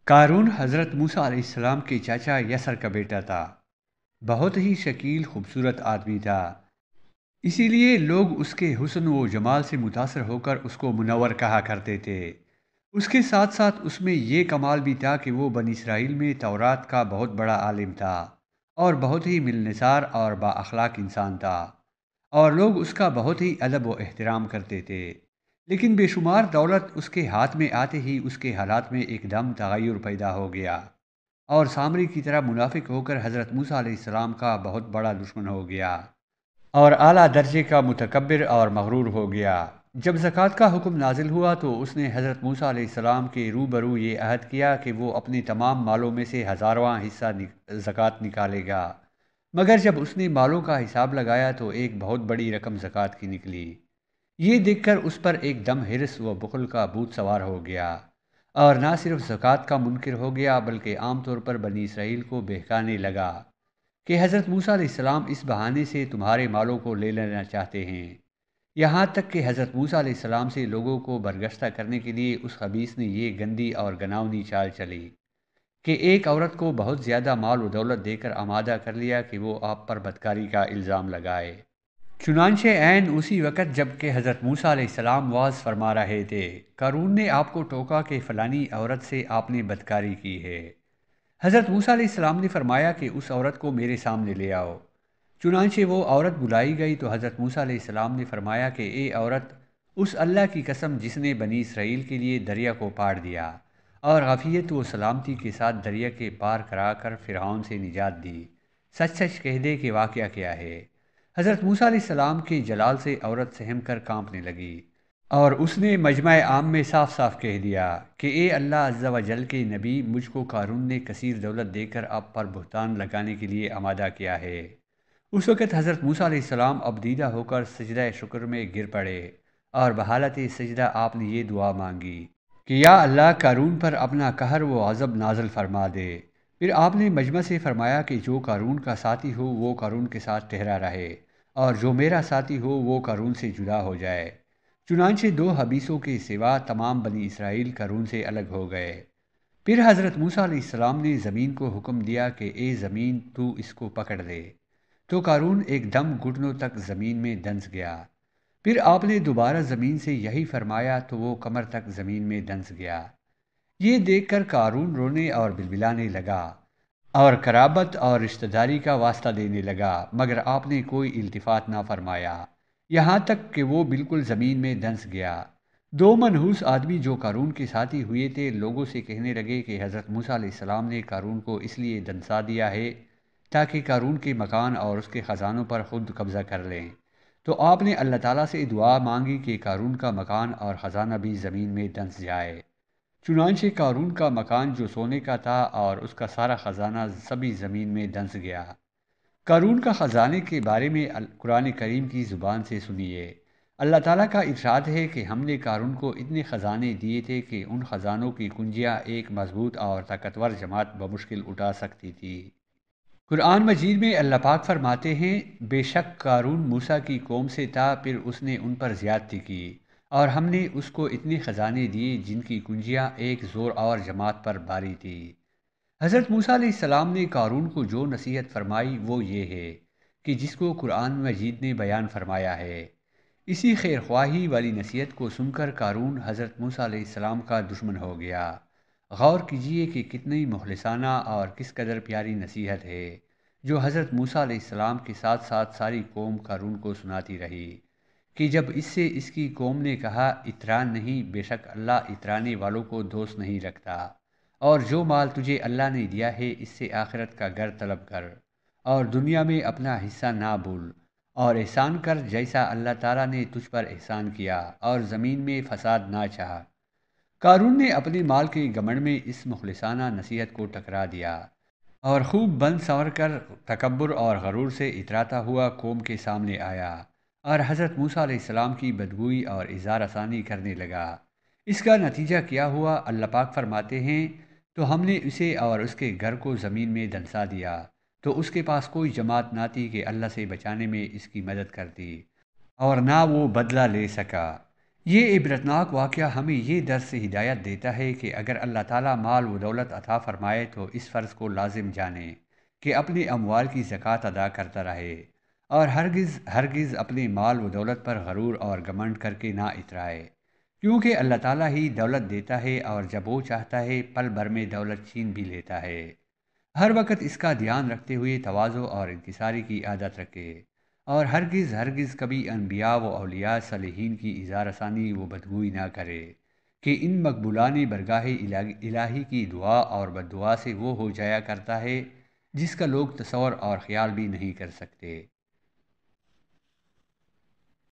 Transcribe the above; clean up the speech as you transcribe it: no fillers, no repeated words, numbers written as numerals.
قارون حضرت موسیٰ علیہ السلام کے چاچا یسر کا بیٹا تھا۔ بہت ہی شکیل خوبصورت آدمی تھا، اسی لیے لوگ اس کے حسن و جمال سے متاثر ہو کر اس کو منور کہا کرتے تھے۔ اس کے ساتھ ساتھ اس میں یہ کمال بھی تھا کہ وہ بنی اسرائیل میں تورات کا بہت بڑا عالم تھا اور بہت ہی ملنسار اور با اخلاق انسان تھا، اور لوگ اس کا بہت ہی ادب و احترام کرتے تھے۔ لیکن بے شمار دولت اس کے ہاتھ میں آتے ہی اس کے حالات میں ایک دم تغیر پیدا ہو گیا اور سامری کی طرح منافق ہو کر حضرت موسیٰ علیہ السلام کا بہت بڑا دشمن ہو گیا اور اعلیٰ درجے کا متکبر اور مغرور ہو گیا۔ جب زکوٰۃ کا حکم نازل ہوا تو اس نے حضرت موسیٰ علیہ السلام کے روبرو یہ عہد کیا کہ وہ اپنے تمام مالوں میں سے 1000واں حصہ زکوٰۃ نکالے گا، مگر جب اس نے مالوں کا حساب لگایا تو ایک بہت بڑی رقم زکوٰۃ کی نکلی۔ یہ دیکھ کر اس پر ایک دم حرص و بخل کا بھوت سوار ہو گیا اور نہ صرف زکوٰۃ کا منکر ہو گیا بلکہ عام طور پر بنی اسرائیل کو بہکانے لگا کہ حضرت موسیٰ علیہ السلام اس بہانے سے تمہارے مالوں کو لے لینا چاہتے ہیں۔ یہاں تک کہ حضرت موسیٰ علیہ السلام سے لوگوں کو برگشتہ کرنے کے لیے اس خبیث نے یہ گندی اور گناونی چال چلی کہ ایک عورت کو بہت زیادہ مال و دولت دے کر آمادہ کر لیا کہ وہ آپ پر بدکاری کا الزام لگائے۔ چنانچہ عین اسی وقت جب کہ حضرت موسیٰ علیہ السلام واعظ فرما رہے تھے، قارون نے آپ کو ٹوکا کہ فلانی عورت سے آپ نے بدکاری کی ہے۔ حضرت موسیٰ علیہ السلام نے فرمایا کہ اس عورت کو میرے سامنے لے آؤ۔ چنانچہ وہ عورت بلائی گئی تو حضرت موسیٰ علیہ السلام نے فرمایا کہ اے عورت، اس اللہ کی قسم جس نے بنی اسرائیل کے لیے دریا کو پاڑ دیا اور عافیت و سلامتی کے ساتھ دریا کے پار کرا کر فرعون سے نجات دی، سچ سچ کہہ دے کہ واقعہ کیا ہے۔ حضرت موسیٰ علیہ السلام کے جلال سے عورت سہم کر کانپنے لگی اور اس نے مجمع عام میں صاف صاف کہہ دیا کہ اے اللہ عز و جل کے نبی، مجھ کو قارون نے کثیر دولت دے کر آپ پر بہتان لگانے کے لیے آمادہ کیا ہے۔ اس وقت حضرت موسیٰ علیہ السلام ابدیدہ ہو کر سجدہ شکر میں گر پڑے اور بحالت سجدہ آپ نے یہ دعا مانگی کہ یا اللہ، قارون پر اپنا قہر و غضب نازل فرما دے۔ پھر آپ نے مجمع سے فرمایا کہ جو قارون کا ساتھی ہو وہ قارون کے ساتھ ٹھہرا رہے اور جو میرا ساتھی ہو وہ قارون سے جدا ہو جائے۔ چنانچہ 2 حبیثوں کے سوا تمام بنی اسرائیل قارون سے الگ ہو گئے۔ پھر حضرت موسیٰ علیہ السلام نے زمین کو حکم دیا کہ اے زمین، تو اس کو پکڑ لے، تو قارون ایک دم گھٹنوں تک زمین میں دنس گیا۔ پھر آپ نے دوبارہ زمین سے یہی فرمایا تو وہ کمر تک زمین میں دنس گیا۔ یہ دیکھ کر قارون رونے اور بلبلانے لگا اور قرابت اور رشتہ داری کا واسطہ دینے لگا، مگر آپ نے کوئی التفات نہ فرمایا، یہاں تک کہ وہ بالکل زمین میں دنس گیا۔ 2 منحوس آدمی جو قارون کے ساتھی ہوئے تھے لوگوں سے کہنے لگے کہ حضرت موسیٰ علیہ السلام نے قارون کو اس لیے دنسا دیا ہے تاکہ قارون کے مکان اور اس کے خزانوں پر خود قبضہ کر لیں۔ تو آپ نے اللہ تعالیٰ سے دعا مانگی کہ قارون کا مکان اور خزانہ بھی زمین میں دنس جائے۔ چنانچہ قارون کا مکان جو سونے کا تھا اور اس کا سارا خزانہ سبھی زمین میں دنس گیا۔ قارون کا خزانے کے بارے میں قرآن کریم کی زبان سے سنیے۔ اللہ تعالیٰ کا ارشاد ہے کہ ہم نے قارون کو اتنے خزانے دیے تھے کہ ان خزانوں کی کنجیاں ایک مضبوط اور طاقتور جماعت بمشکل اٹھا سکتی تھی۔ قرآن مجید میں اللہ پاک فرماتے ہیں، بے شک قارون موسیٰ کی قوم سے تھا، پھر اس نے ان پر زیادتی کی اور ہم نے اس کو اتنے خزانے دیے جن کی کنجیاں ایک زور اور جماعت پر بھاری تھی۔ حضرت موسیٰ علیہ السلام نے قارون کو جو نصیحت فرمائی وہ یہ ہے کہ جس کو قرآن مجید نے بیان فرمایا ہے۔ اسی خیر خواہی والی نصیحت کو سن کر قارون حضرت موسیٰ علیہ السلام کا دشمن ہو گیا۔ غور کیجئے کہ کتنی مخلصانہ اور کس قدر پیاری نصیحت ہے جو حضرت موسیٰ علیہ السلام کے ساتھ ساتھ ساری قوم قارون کو سناتی رہی کہ جب اس سے اس کی قوم نے کہا اتران نہیں، بے شک اللہ اترانے والوں کو دوست نہیں رکھتا، اور جو مال تجھے اللہ نے دیا ہے اس سے آخرت کا گھر طلب کر اور دنیا میں اپنا حصہ نہ بھول اور احسان کر جیسا اللہ تعالیٰ نے تجھ پر احسان کیا اور زمین میں فساد نہ چاہ۔ قارون نے اپنے مال کے گھمنڈ میں اس مخلصانہ نصیحت کو ٹکرا دیا اور خوب بند سنور کر تکبر اور غرور سے اتراتا ہوا قوم کے سامنے آیا اور حضرت موسیٰ علیہ السلام کی بدگوئی اور اظہار ثانی کرنے لگا۔ اس کا نتیجہ کیا ہوا؟ اللہ پاک فرماتے ہیں، تو ہم نے اسے اور اس کے گھر کو زمین میں دنسا دیا، تو اس کے پاس کوئی جماعت نہ تھی کہ اللہ سے بچانے میں اس کی مدد کرتی، اور نہ وہ بدلہ لے سکا۔ یہ عبرتناک واقعہ ہمیں یہ درس سے ہدایت دیتا ہے کہ اگر اللہ تعالیٰ مال و دولت عطا فرمائے تو اس فرض کو لازم جانیں کہ اپنے اموال کی زکوٰۃ ادا کرتا رہے، اور ہرگز ہرگز اپنے مال و دولت پر غرور اور گھمنڈ کر کے نہ اترائے، کیونکہ اللہ تعالیٰ ہی دولت دیتا ہے اور جب وہ چاہتا ہے پل بھر میں دولت چھین بھی لیتا ہے۔ ہر وقت اس کا دھیان رکھتے ہوئے تواضع اور انکساری کی عادت رکھے، اور ہرگز ہرگز کبھی انبیاء و اولیاء صالحین کی اظہار ثانی و بدگوئی نہ کرے کہ ان مقبولان برگاہ الہی کی دعا اور بد دعا سے وہ ہو جایا کرتا ہے جس کا لوگ تصور اور خیال بھی نہیں کر سکتے۔